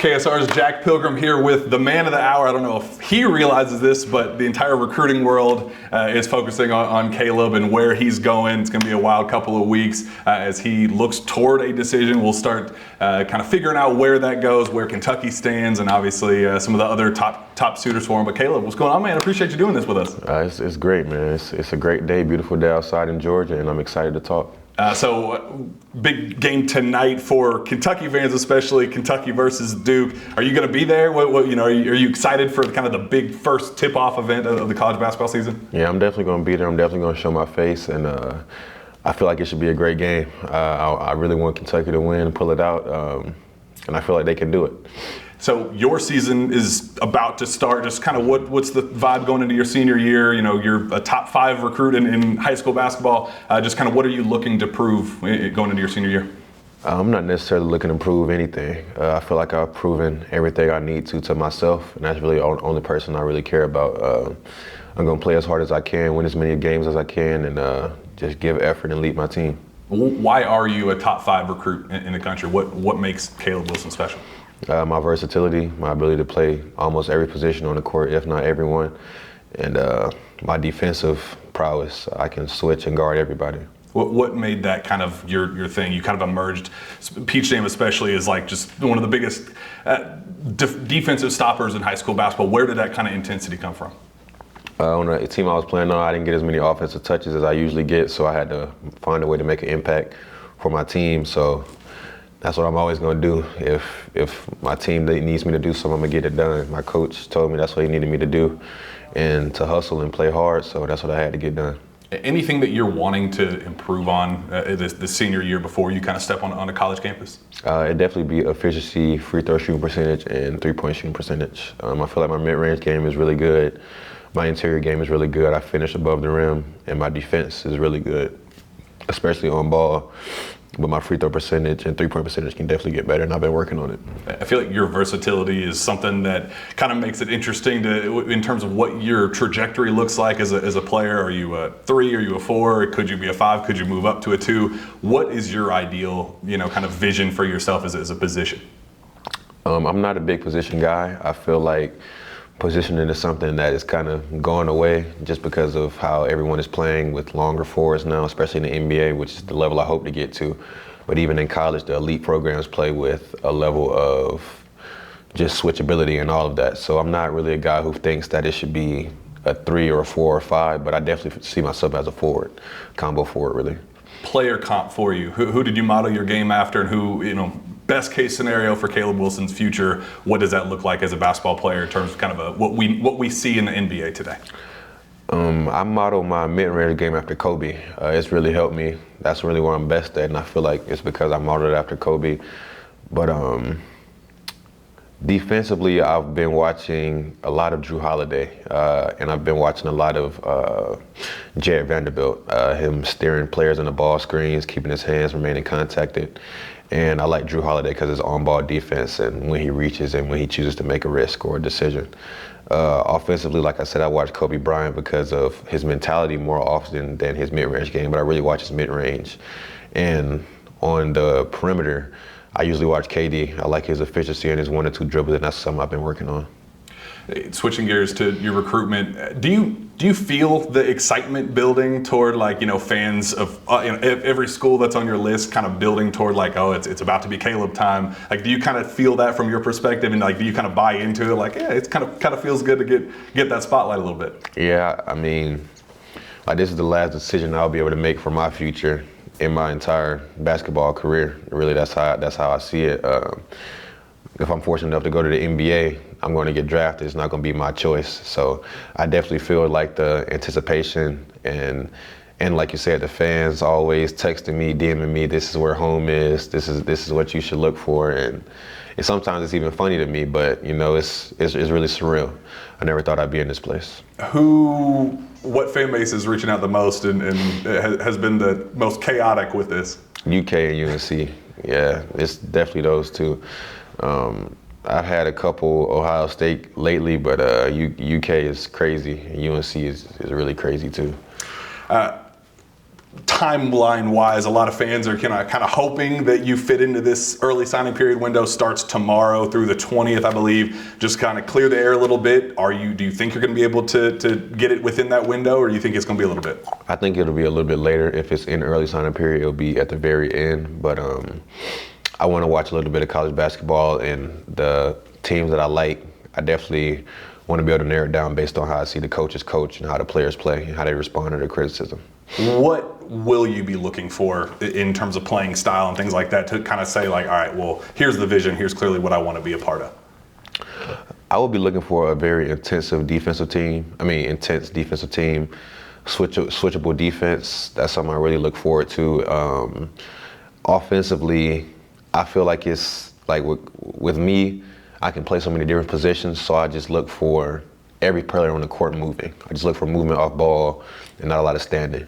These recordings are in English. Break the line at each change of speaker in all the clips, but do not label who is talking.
KSR's Jack Pilgrim here with the man of the hour. I don't know if he realizes this, but the entire recruiting world is focusing on Caleb and where he's going. It's going to be a wild couple of weeks as he looks toward a decision. We'll start kind of figuring out where that goes, where Kentucky stands, and obviously some of the other top suitors for him. But Caleb, what's going on, man? I appreciate you doing this with us.
It's great, man. It's a great day, beautiful day outside in Georgia, and I'm excited to talk.
So big game tonight for Kentucky fans, especially Kentucky versus Duke. Are you going to be there? Are you excited for kind of the big first tip-off event of the college basketball season?
Yeah, I'm definitely going to be there. I'm definitely going to show my face, and I feel like it should be a great game. I really want Kentucky to win and pull it out, and I feel like they can do it.
So your season is about to start. Just kind of what's the vibe going into your senior year? You know, you're a top 5 recruit in high school basketball. Just kind of what are you looking to prove going into your senior year?
I'm not necessarily looking to prove anything. I feel like I've proven everything I need to myself, and that's really the only person I really care about. I'm going to play as hard as I can, win as many games as I can, and just give effort and lead my team.
Why are you a top 5 recruit in the country? What makes Caleb Wilson special?
My versatility, my ability to play almost every position on the court, if not everyone, and my defensive prowess. I can switch and guard everybody.
What made that kind of your thing? You kind of emerged, Peach Jam especially, is like just one of the biggest defensive stoppers in high school basketball. Where did that kind of intensity come from?
On the team I was playing on, I didn't get as many offensive touches as I usually get, so I had to find a way to make an impact for my team. So that's what I'm always going to do. If my team needs me to do something, I'm going to get it done. My coach told me that's what he needed me to do, and to hustle and play hard, so that's what I had to get done.
Anything that you're wanting to improve on this senior year before you kind of step on a college campus?
It'd definitely be efficiency, free throw shooting percentage, and three-point shooting percentage. I feel like my mid-range game is really good. My interior game is really good. I finish above the rim, and my defense is really good, especially on ball. But my free throw percentage and three-point percentage can definitely get better, and I've been working on it.
I feel like your versatility is something that kind of makes it interesting in terms of what your trajectory looks like as a player. Are you a 3? Are you a 4? Could you be a 5? Could you move up to a 2? What is your ideal, kind of vision for yourself as a position?
I'm not a big position guy. I feel like positioning is something that is kind of going away just because of how everyone is playing with longer fours now, especially in the NBA, which is the level I hope to get to. But even in college, the elite programs play with a level of just switchability and all of that. So I'm not really a guy who thinks that it should be a 3 or a 4 or 5, but I definitely see myself as a forward, combo forward, really. Player
comp for you. Who did you model your game after, and who, best case scenario for Caleb Wilson's future, what does that look like as a basketball player in terms of kind of what we see in the NBA today?
I model my mid-range game after Kobe. It's really helped me. That's really where I'm best at, and I feel like it's because I modeled it after Kobe. But defensively, I've been watching a lot of Drew Holiday, and I've been watching a lot of Jared Vanderbilt, him steering players in the ball screens, keeping his hands remaining contacted. And I like Drew Holiday because his on-ball defense and when he reaches and when he chooses to make a risk or a decision. Offensively, like I said, I watch Kobe Bryant because of his mentality more often than his mid-range game, but I really watch his mid-range. And on the perimeter, I usually watch KD. I like his efficiency and his 1 or 2 dribbles, and that's something I've been working on.
Switching gears to your recruitment, do you feel the excitement building toward fans of every school that's on your list kind of building toward it's about to be Caleb time? Do you kind of feel that from your perspective, and do you kind of buy into it? It's kind of feels good to get that spotlight a little bit.
Yeah, this is the last decision I'll be able to make for my future in my entire basketball career. Really, that's how I see it. If I'm fortunate enough to go to the NBA, I'm going to get drafted. It's not going to be my choice. So I definitely feel like the anticipation and like you said, the fans always texting me, DMing me, this is where home is, this is what you should look for. And sometimes it's even funny to me, but it's really surreal. I never thought I'd be in this place.
What fan base is reaching out the most and has been the most chaotic with this?
UK and UNC. Yeah, it's definitely those two. I've had a couple Ohio State lately, but UK is crazy, and UNC is really crazy too.
timeline-wise, a lot of fans are kind of hoping that you fit into this early signing period window. Starts tomorrow through the 20th, I believe. Just kind of clear the air a little bit. Do you think you're going to be able to get it within that window, or do you think it's going to be a little bit?
I think it'll be a little bit later. If it's in the early signing period, it'll be at the very end. But I want to watch a little bit of college basketball, and the teams that I like, I definitely want to be able to narrow it down based on how I see the coaches coach and how the players play and how they respond to their criticism.
What will you be looking for in terms of playing style and things like that to kind of say, like, all right, well, here's the vision, here's clearly what I want to be a part of?
I will be looking for a very intense defensive team, switchable defense. That's something I really look forward to. Offensively, I feel like it's like with me, I can play so many different positions, so I just look for every player on the court moving. I just look for movement off ball and not a lot of standing.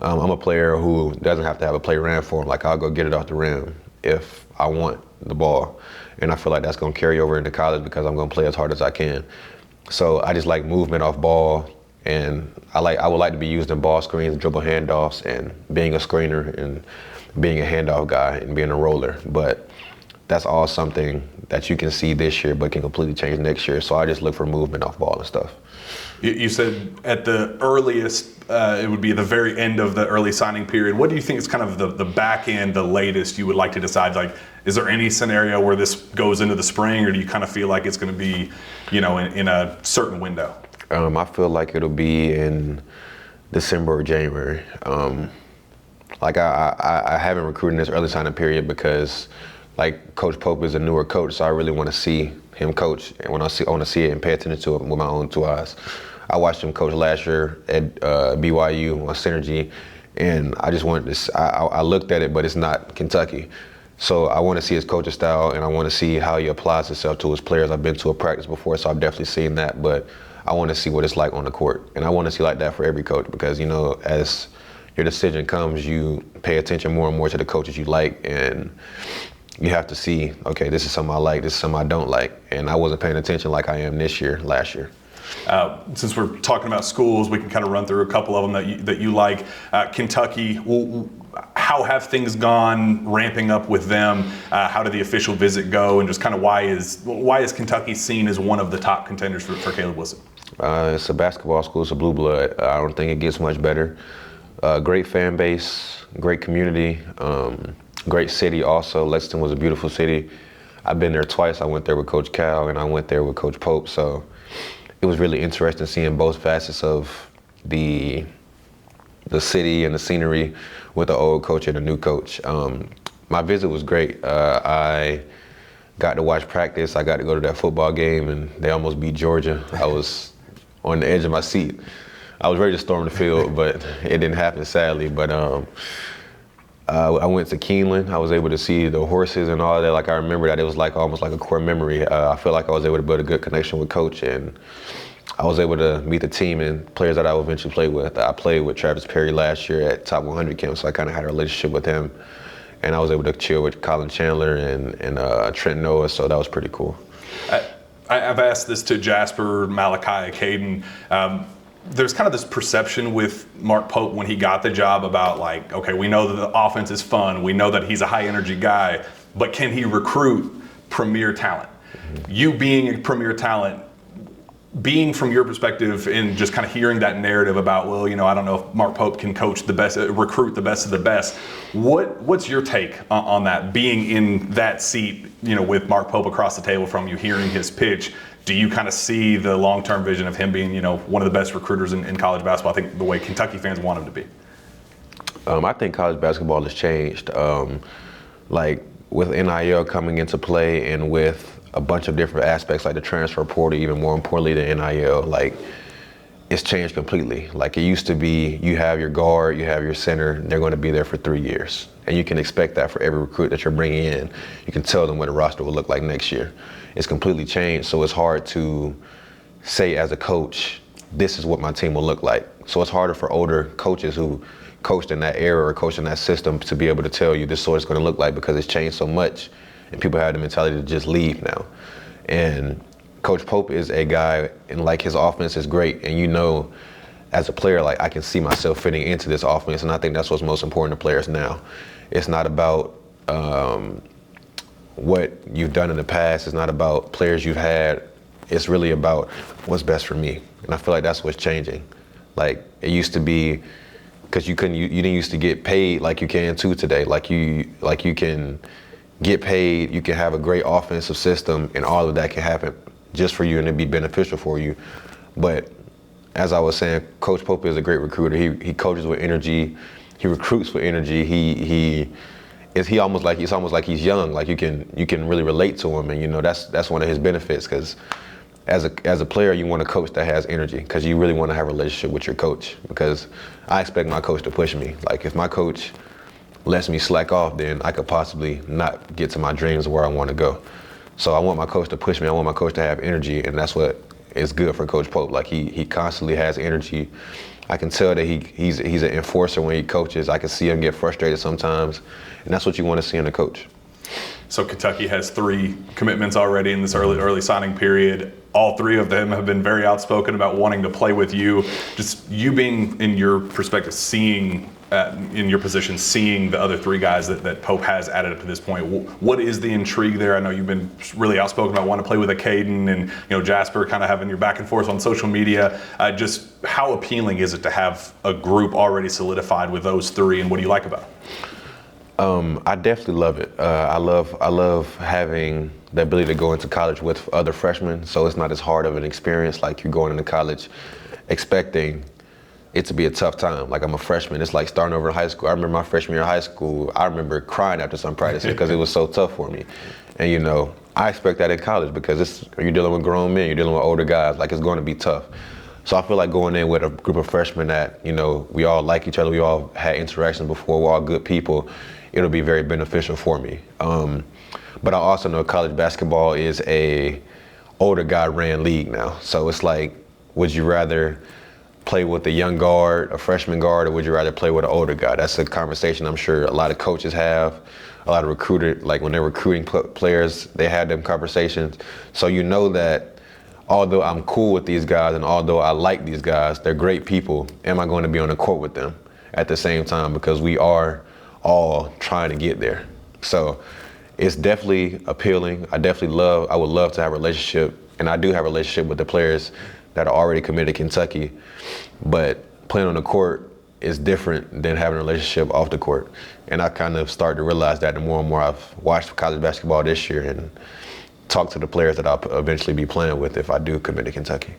I'm a player who doesn't have to have a play ran for him. Like, I'll go get it off the rim if I want the ball. And I feel like that's going to carry over into college because I'm going to play as hard as I can. So I just like movement off ball, and I would like to be used in ball screens, dribble handoffs, and being a screener and being a handoff guy and being a roller. But that's all something that you can see this year but can completely change next year. So I just look for movement off ball and stuff.
You said at the earliest, it would be the very end of the early signing period. What do you think is kind of the back end, the latest you would like to decide? Like, is there any scenario where this goes into the spring, or do you kind of feel like it's going to be, in a certain window?
I feel like it'll be in December or January. I haven't recruited this early signing period because, like, Coach Pope is a newer coach, so I really want to see him coach, and I want to see it and pay attention to it with my own two eyes. I watched him coach last year at BYU on Synergy, and I just wanted to. I looked at it, but it's not Kentucky, so I want to see his coaching style, and I want to see how he applies himself to his players. I've been to a practice before, so I've definitely seen that, but I want to see what it's like on the court, and I want to see like that for every coach because as your decision comes, you pay attention more and more to the coaches you like, and you have to see, okay, this is something I like, this is something I don't like. And I wasn't paying attention like I am last year.
Since we're talking about schools, we can kind of run through a couple of them that you like. Kentucky, how have things gone ramping up with them? How did the official visit go? And just kind of why is Kentucky seen as one of the top contenders for Caleb Wilson?
It's a basketball school, it's a blue blood. I don't think it gets much better. Great fan base, great community. Great city also. Lexington was a beautiful city. I've been there twice. I went there with Coach Cal and I went there with Coach Pope. So it was really interesting seeing both facets of the city and the scenery with the old coach and the new coach. My visit was great. I got to watch practice. I got to go to that football game, and they almost beat Georgia. I was on the edge of my seat. I was ready to storm the field, but it didn't happen, sadly. But I went to Keeneland. I was able to see the horses and all that. Like, I remember that. It was like almost like a core memory. I feel like I was able to build a good connection with Coach, and I was able to meet the team and players that I would eventually play with. I played with Travis Perry last year at Top 100 camp, so I kind of had a relationship with him. And I was able to chill with Colin Chandler and Trent Noah, so that was pretty cool.
I've asked this to Jasper, Malachi, Caden. There's kind of this perception with Mark Pope when he got the job about, like, okay, we know that the offense is fun. We know that he's a high energy guy, but can he recruit premier talent? Mm-hmm. You being a premier talent, being from your perspective and just kind of hearing that narrative about, well, I don't know if Mark Pope can coach the best, recruit the best of the best. What's your take on that, being in that seat, with Mark Pope across the table from you, hearing his pitch? Do you kind of see the long-term vision of him being, one of the best recruiters in college basketball? I think the way Kentucky fans want him to be.
I think college basketball has changed. Like, with NIL coming into play and with a bunch of different aspects like the transfer portal, even more importantly than NIL, like, it's changed completely. Like, it used to be, you have your guard, you have your center, they're going to be there for 3 years. And you can expect that for every recruit that you're bringing in. You can tell them what the roster will look like next year. It's completely changed, so it's hard to say as a coach, this is what my team will look like. So it's harder for older coaches who coached in that era or coached in that system to be able to tell you this is what it's going to look like, because it's changed so much and people have the mentality to just leave now. And Coach Pope is a guy, and like, his offense is great, and as a player, like I can see myself fitting into this offense, and I think that's what's most important to players now. It's not about what you've done in the past. It's not about players you've had. It's really about what's best for me, and I feel like that's what's changing. Like it used to be, because you didn't used to get paid like you can too today. Like you can get paid, you can have a great offensive system, and all of that can happen just for you and it'd be beneficial for you. But as I was saying, Coach Pope is a great recruiter. He coaches with energy, he recruits with energy. It's almost like he's young. Like you can really relate to him, and you know that's one of his benefits. Because as a player, you want a coach that has energy, because you really want to have a relationship with your coach. Because I expect my coach to push me. Like if my coach lets me slack off, then I could possibly not get to my dreams where I want to go. So I want my coach to push me. I want my coach to have energy, and that's what is good for Coach Pope. Like he constantly has energy. I can tell that he's an enforcer when he coaches. I can see him get frustrated sometimes, and that's what you want to see in a coach.
So Kentucky has 3 commitments already in this early signing period. All 3 of them have been very outspoken about wanting to play with you. Just you being in your perspective, seeing in your position, seeing the other 3 guys that Pope has added up to this point. What is the intrigue there? I know you've been really outspoken about wanting to play with a Caden, and Jasper kind of having your back and forth on social media. Just how appealing is it to have a group already solidified with those 3, and what do you like about it?
I definitely love it. I love having the ability to go into college with other freshmen, so it's not as hard of an experience. Like you're going into college expecting it to be a tough time. Like I'm a freshman, it's like starting over in high school. I remember my freshman year of high school, I remember crying after some practices because it was so tough for me. And I expect that in college, because you're dealing with grown men, you're dealing with older guys, like it's going to be tough. So I feel like going in with a group of freshmen that, we all like each other, we all had interactions before, we're all good people, it'll be very beneficial for me. But I also know college basketball is a older guy ran league now. So it's like, would you rather play with a young guard, a freshman guard, or would you rather play with an older guy? That's a conversation I'm sure a lot of coaches have, a lot of recruiters, like when they're recruiting players, they have them conversations. So you know that although I'm cool with these guys and although I like these guys, they're great people, am I going to be on the court with them at the same time? Because we are all trying to get there. So it's definitely appealing. I would love to have a relationship, and I do have a relationship with the players that are already committed to Kentucky, but playing on the court is different than having a relationship off the court. And I kind of started to realize that the more and more I've watched college basketball this year and talked to the players that I'll eventually be playing with if I do commit to Kentucky.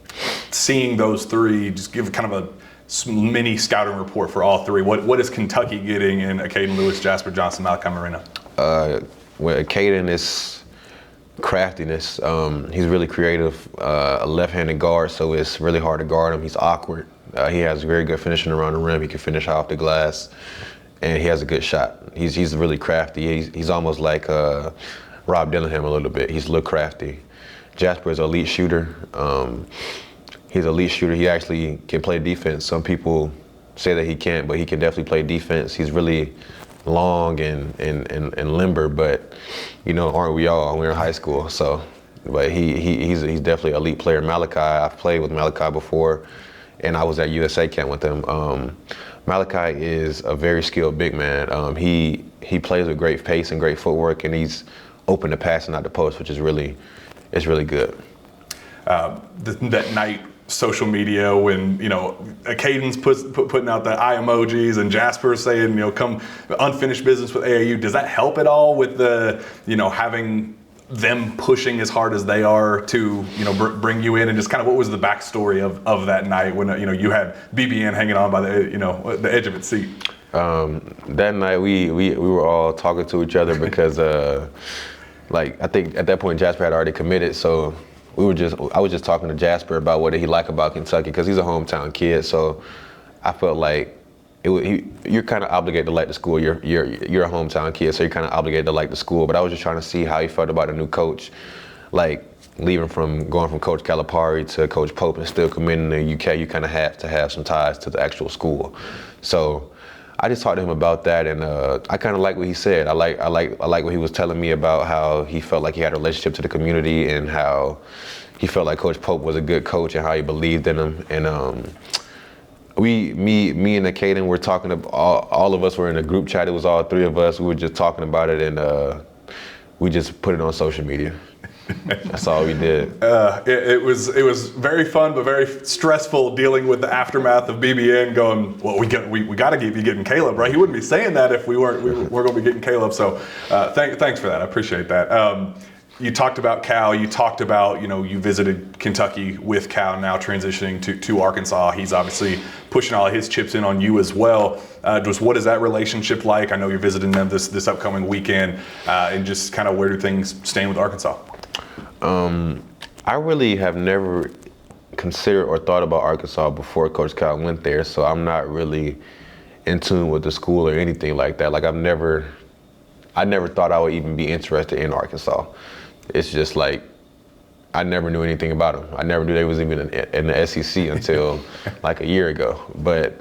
Seeing those 3, just give kind of a mini scouting report for all 3. What is Kentucky getting in Caden Lewis, Jasper Johnson, Malachi Marino?
Well, Caden is craftiness. He's really creative, a left-handed guard, so it's really hard to guard him. He's awkward. He has very good finishing around the rim. He can finish off the glass, and he has a good shot. He's really crafty. He's almost like Rob Dillingham a little bit. He's a little crafty. Jasper is an elite shooter. He's an elite shooter. He actually can play defense. Some people say that he can't, but he can definitely play defense. He's really long and limber, but aren't we all? We're in high school, so. But he's definitely an elite player. Malachi, I've played with Malachi before, and I was at USA camp with him. Malachi is a very skilled big man. He plays with great pace and great footwork, and he's open to passing out the post, which is really good.
That night, social media, when Caden's putting out the eye emojis and Jasper saying come unfinished business with AAU, does that help at all with the having them pushing as hard as they are to bring you in? And just kind of what was the backstory of that night when you had BBN hanging on by the edge of its seat?
That night we were all talking to each other because I think at that point Jasper had already committed, so I was just talking to Jasper about what he liked about Kentucky, because he's a hometown kid. So I felt like you're kind of obligated to like the school. You're a hometown kid, so you're kind of obligated to like the school. But I was just trying to see how he felt about the new coach, like going from Coach Calipari to Coach Pope and still committing to the UK. You kind of have to have some ties to the actual school. So I just talked to him about that, and I kind of like what he said. I like what he was telling me about how he felt like he had a relationship to the community and how he felt like Coach Pope was a good coach and how he believed in him. And me and Caden were talking about, all of us were in a group chat. It was all three of us. We were just talking about it, and we just put it on social media. That's all we did.
It was very fun, but very stressful dealing with the aftermath of BBN. Going, well, we got to be getting Caleb, right? He wouldn't be saying that if we're going to be getting Caleb. So thanks for that. I appreciate that. You talked about Cal. You talked about, you visited Kentucky with Cal, now transitioning to Arkansas. He's obviously pushing all of his chips in on you as well. Just what is that relationship like? I know you're visiting them this upcoming weekend, and just kind of where do things stand with Arkansas?
I really have never considered or thought about Arkansas before Coach Cal went there, so I'm not really in tune with the school or anything like that. Like I never thought I would even be interested in Arkansas. It's just like I never knew anything about them. I never knew they was even in the SEC until like a year ago. But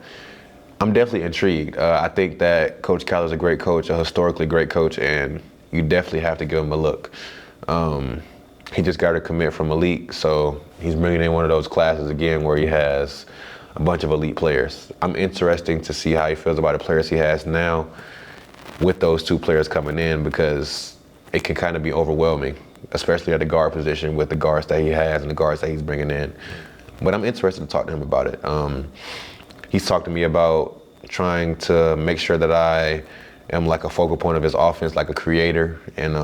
I'm definitely intrigued. I think that Coach Cal is a great coach, a historically great coach, and you definitely have to give him a look. He just got to commit from elite, so he's bringing in one of those classes again where he has a bunch of elite players. I'm interested to see how he feels about the players he has now with those two players coming in, because it can kind of be overwhelming, especially at the guard position with the guards that he has and the guards that he's bringing in. But I'm interested to talk to him about it. He's talked to me about trying to make sure that I am like a focal point of his offense, like a creator, and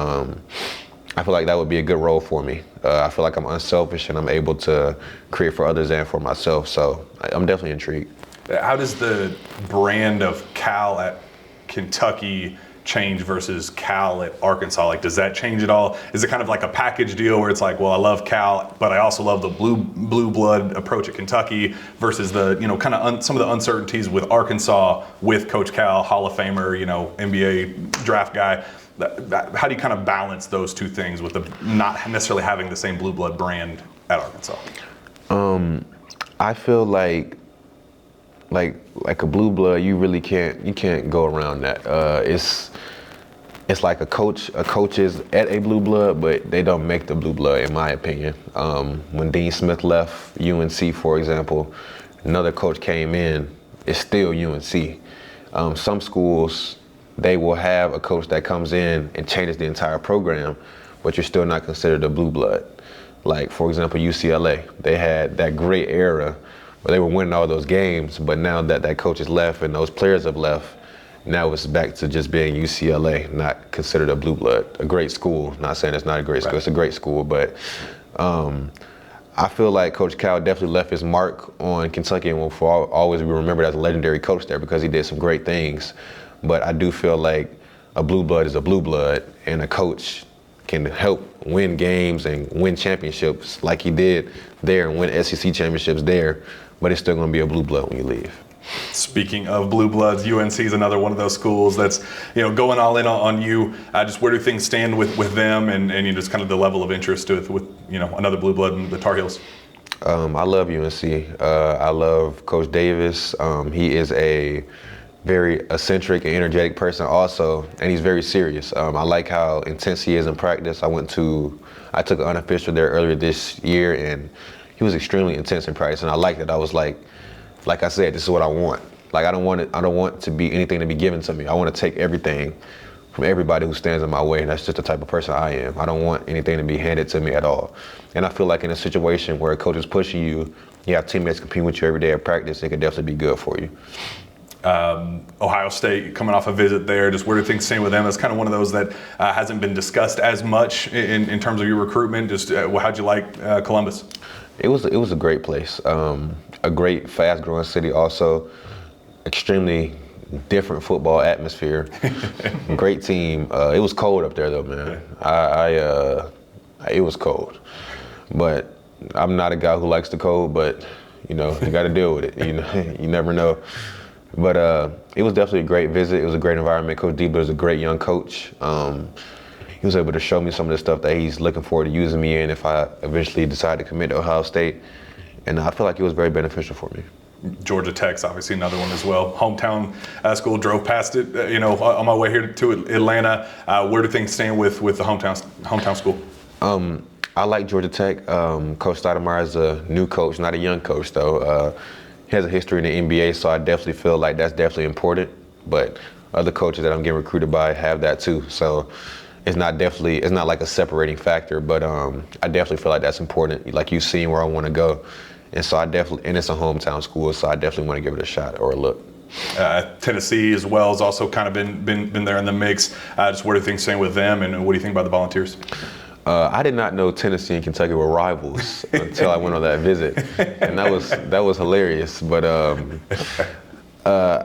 I feel like that would be a good role for me. I feel like I'm unselfish and I'm able to create for others and for myself, so I'm definitely intrigued.
How does the brand of Cal at Kentucky change versus Cal at Arkansas? Like, does that change at all? Is it kind of like a package deal where it's like, well, I love Cal, but I also love the blue blood approach at Kentucky versus the, kind of some of the uncertainties with Arkansas with Coach Cal, Hall of Famer, NBA draft guy. How do you kind of balance those two things with the not necessarily having the same blue blood brand at Arkansas?
I feel like a blue blood, you really can't go around that. It's like a coach is at a blue blood, but they don't make the blue blood, in my opinion. When Dean Smith left UNC, for example, another coach came in. It's still UNC. Some schools, they will have a coach that comes in and changes the entire program, but you're still not considered a blue blood. Like, for example, UCLA, they had that great era where they were winning all those games, but now that coach has left and those players have left, now it's back to just being UCLA, not considered a blue blood. A great school, not saying it's not a great school, It's a great school, but I feel like Coach Cal definitely left his mark on Kentucky and will always be remembered as a legendary coach there because he did some great things. But I do feel like a blue blood is a blue blood, and a coach can help win games and win championships like he did there and win SEC championships there, but it's still going to be a blue blood when you leave.
Speaking of blue bloods, UNC is another one of those schools that's going all in on you. Just where do things stand with them and just kind of the level of interest with another blue blood in the Tar Heels?
I love UNC. I love Coach Davis. He is a very eccentric and energetic person also, and he's very serious. I like how intense he is in practice. I took an unofficial there earlier this year, and he was extremely intense in practice, and I liked it. I was like I said, this is what I want. Like I don't want to be anything to be given to me. I want to take everything from everybody who stands in my way, and that's just the type of person I am. I don't want anything to be handed to me at all. And I feel like in a situation where a coach is pushing you, you have teammates competing with you every day at practice, it could definitely be good for you.
Ohio State coming off a visit there, just where do things stand with them? That's kind of one of those that hasn't been discussed as much in terms of your recruitment. Just how'd you like Columbus?
It was a great place, a great fast-growing city, also extremely different football atmosphere. Great team. It was cold up there though, man. It was cold, but I'm not a guy who likes the cold, but you got to deal with it. You never know. But it was definitely a great visit. It was a great environment. Coach Diebler is a great young coach. He was able to show me some of the stuff that he's looking forward to using me in if I eventually decide to commit to Ohio State. And I feel like it was very beneficial for me.
Georgia Tech's obviously another one as well. Hometown school, drove past it, on my way here to Atlanta. Where do things stand with the hometown school? I
like Georgia Tech. Coach Stoudemire is a new coach, not a young coach though. has a history in the NBA, so I definitely feel like that's definitely important. But other coaches that I'm getting recruited by have that too. So it's not like a separating factor, but I definitely feel like that's important. Like you've seen where I want to go. And so and it's a hometown school, so I definitely want to give it a shot or a look.
Tennessee as well has also kind of been there in the mix. Just what are things saying with them, and what do you think about the Volunteers?
I did not know Tennessee and Kentucky were rivals until I went on that visit, and that was hilarious. But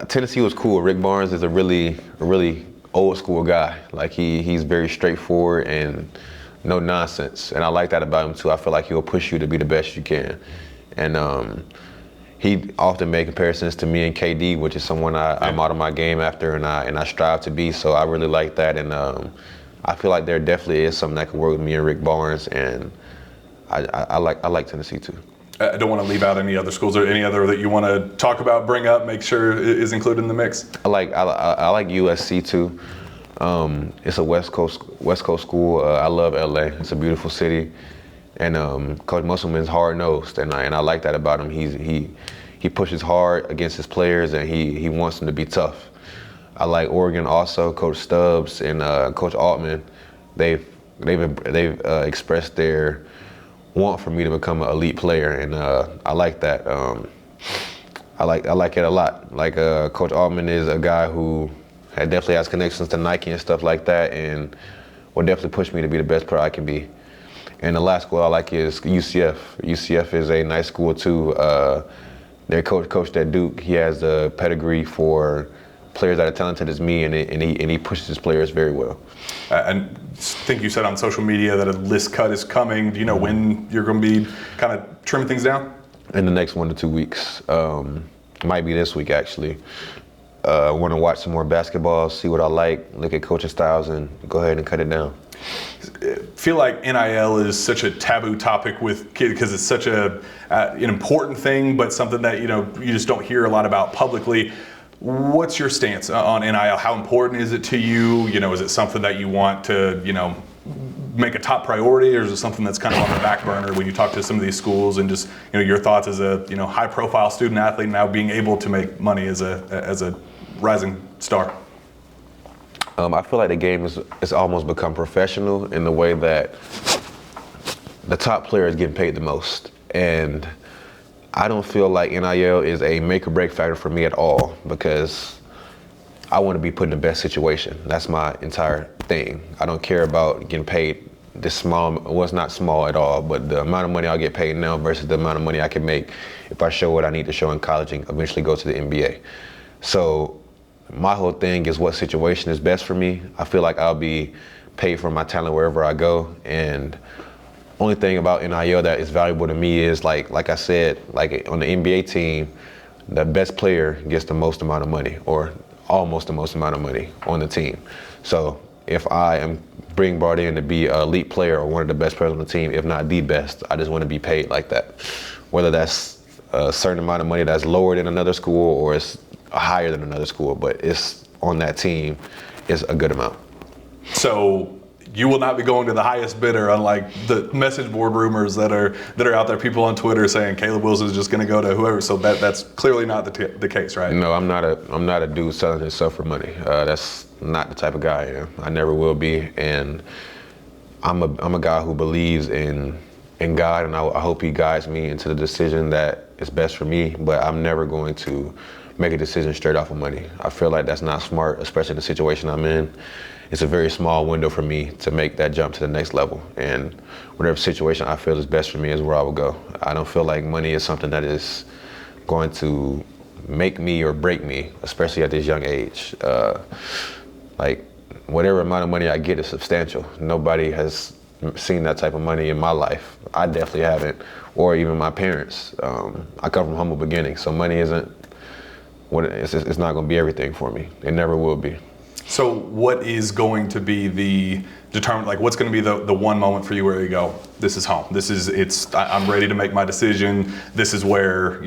Tennessee was cool. Rick Barnes is a really old school guy. Like he's very straightforward and no nonsense, and I like that about him too. I feel like he'll push you to be the best you can, and he often made comparisons to me and KD, which is someone I model my game after, and I strive to be. So I really like that, and I feel like there definitely is something that can work with me and Rick Barnes, and I like Tennessee too.
I don't want to leave out any other schools or any other that you want to talk about, bring up, make sure is included in the mix.
I like USC too. It's a West Coast school. I love LA. It's a beautiful city, and Coach Musselman's hard nosed, and I like that about him. He pushes hard against his players, and he wants them to be tough. I like Oregon also. Coach Stubbs and Coach Altman, they've expressed their want for me to become an elite player, and I like that. I like it a lot. Like Coach Altman is a guy who definitely has connections to Nike and stuff like that, and will definitely push me to be the best player I can be. And the last school I like is UCF. UCF is a nice school too. Their coach at Duke, he has the pedigree for players that are talented as me, and he pushes his players very well.
And I think you said on social media that a list cut is coming. Do you know when you're going to be kind of trimming things down?
In the next 1 to 2 weeks. Might be this week actually. I want to watch some more basketball, see what I like, look at coaching styles, and go ahead and cut it down.
I feel like NIL is such a taboo topic with kids because it's such an important thing, but something that you just don't hear a lot about publicly. What's your stance on NIL? How important is it to you? Is it something that you want to, make a top priority, or is it something that's kind of on the back burner when you talk to some of these schools, and just, your thoughts as a, high-profile student athlete now being able to make money as a rising star?
I feel like the game is almost become professional in the way that the top player is getting paid the most, and I don't feel like NIL is a make or break factor for me at all, because I want to be put in the best situation. That's my entire thing. I don't care about getting paid this small. Well, it's not small at all, but the amount of money I'll get paid now versus the amount of money I can make if I show what I need to show in college and eventually go to the NBA. So my whole thing is what situation is best for me. I feel like I'll be paid for my talent wherever I go, and only thing about NIL that is valuable to me is like I said, like on the NBA team, the best player gets the most amount of money, or almost the most amount of money on the team. So if I am being brought in to be an elite player or one of the best players on the team, if not the best, I just want to be paid like that. Whether that's a certain amount of money that's lower than another school or it's higher than another school, but it's on that team is a good amount.
So you will not be going to the highest bidder, unlike the message board rumors that are out there. People on Twitter saying Caleb Wilson is just going to go to whoever. So that's clearly not the case, right?
No, I'm not a dude selling himself for money. That's not the type of guy I am. I never will be, and I'm a guy who believes in God, and I hope He guides me into the decision that is best for me. But I'm never going to make a decision straight off of money. I feel like that's not smart, especially in the situation I'm in. It's a very small window for me to make that jump to the next level. And whatever situation I feel is best for me is where I will go. I don't feel like money is something that is going to make me or break me, especially at this young age. Like whatever amount of money I get is substantial. Nobody has seen that type of money in my life. I definitely haven't, or even my parents. I come from humble beginnings, so money isn't it's not going to be everything for me. It never will be.
So what is going to be the determined, like what's going to be the one moment for you where you go, this is home, I'm ready to make my decision, this is where,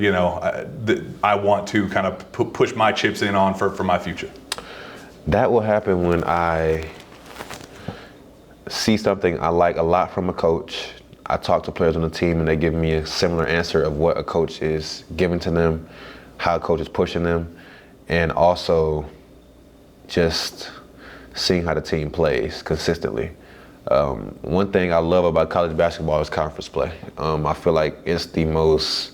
I want to kind of push my chips in on for my future?
That will happen when I see something I like a lot from a coach. I talk to players on the team and they give me a similar answer of what a coach is giving to them, how a coach is pushing them, and also just seeing how the team plays consistently. One thing I love about college basketball is conference play. I feel like it's the most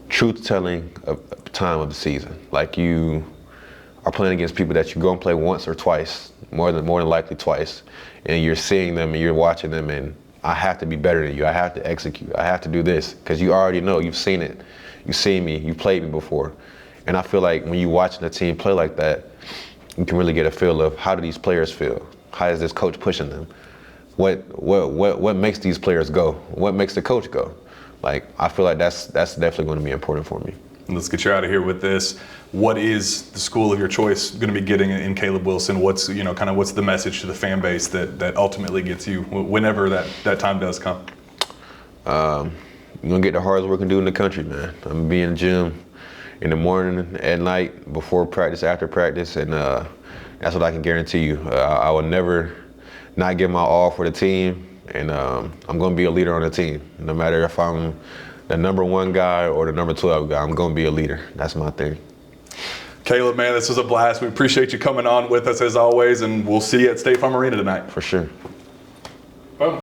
truth-telling time of the season. Like, you are playing against people that you're going to play once or twice, more than likely twice, and you're seeing them and you're watching them, and I have to be better than you. I have to execute. I have to do this, because you already know. You've seen it. You've seen me. You played me before. And I feel like when you're watching a team play like that, you can really get a feel of how do these players feel? How is this coach pushing them? What makes these players go? What makes the coach go? Like, I feel like that's definitely going to be important for me.
Let's get you out of here with this. What is the school of your choice going to be getting in Caleb Wilson? What's the message to the fan base that ultimately gets you whenever that time does come?
You're gonna get the hardest working dude in the country, man. I'm gonna be in the gym in the morning, at night, before practice, after practice, and that's what I can guarantee you. I will never not give my all for the team, and I'm gonna be a leader on the team. No matter if I'm the number 1 guy or the number 12 guy, I'm gonna be a leader. That's my thing.
Caleb, man, this was a blast. We appreciate you coming on with us as always, and we'll see you at State Farm Arena tonight.
For sure.